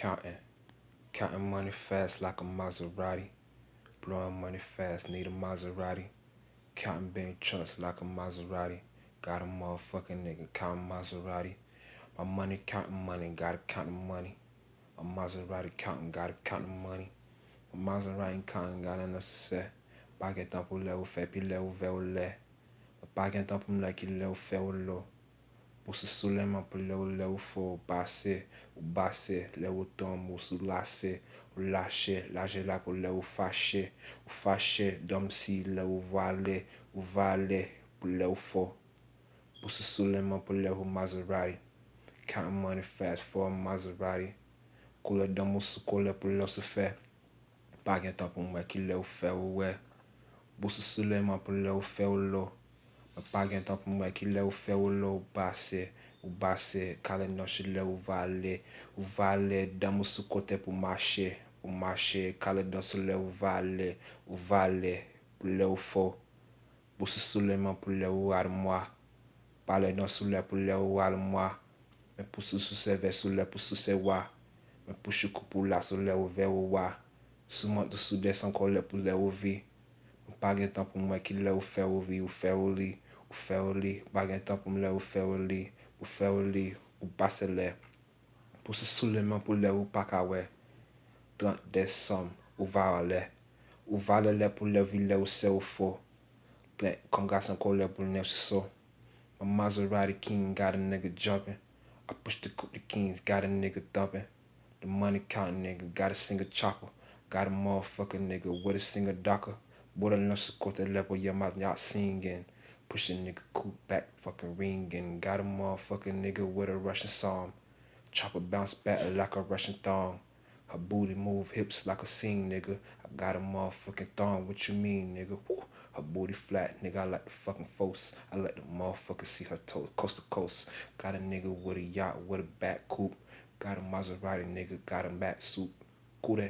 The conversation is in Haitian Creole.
Counting money fast like a Maserati. Blowing money fast, need a Maserati. Counting big chunks like a Maserati. Got a motherfucking nigga counting Maserati. My money counting money, gotta count the money. A Maserati counting, gotta count the money. A Maserati counting, gotta no succès. Paguem tempo leo, fais puis leo veo le. Paguem tempo moleque leo feo lo. Pusu sulema por leo fo base. O base, leo tomo, su lasse. O lâche, lâche lá por leo fâché. O fâché, dom si leo vale. O vale, por leo fo. Pusu sulema por leo Maserati. Counting money fast for a Maserati. Kula domo su kula por leo se fé. Paguem tempo moleque leo feo ué. Pusu sulema por leo feo lo. Paguem tempo moleque leo feo lo base. O base, cala noche leo vale. O vale, damos su cote pro marché. O marché, cala dança leo vale. O vale, pro leo fo. Busu sulema pro leo armoire. Pale dança leo pro leo armoire. Me pusu su seve su leo pro su sewa. Me puxo cupo lá su leo veo wa. Sumanto su descend cole pro leo vi. Paguem tempo moleque leo feo vi, o feo li. O feo li, paguem tempo leo feo li. O feo li, o passe lé. Pusu sulema pro leo pacawé. 30 décembre, o vale. O vale lé pro leo vi leo seu fo. Congação com leo pro neo so. My Maserati king got a nigga jumping. I push the coupe the kings, got a nigga thumping. The money counting nigga, got a single chopper. Got a motherfucking nigga with a single docker. Bora nosso corte level, yeah, my yacht singing. Push a nigga coupe back, fucking ringing. Got a motherfucking nigga with a Russian song. Chopper bounce back like a Russian thong. Her booty move hips like a sing, nigga. I got a motherfucking thong, what you mean, nigga? Woo. Her booty flat, nigga, I like the fucking folks. I let the motherfucker see her toes, coast to coast. Got a nigga with a yacht, with a back coupe. Got a Maserati, nigga, got a back suit. Cool.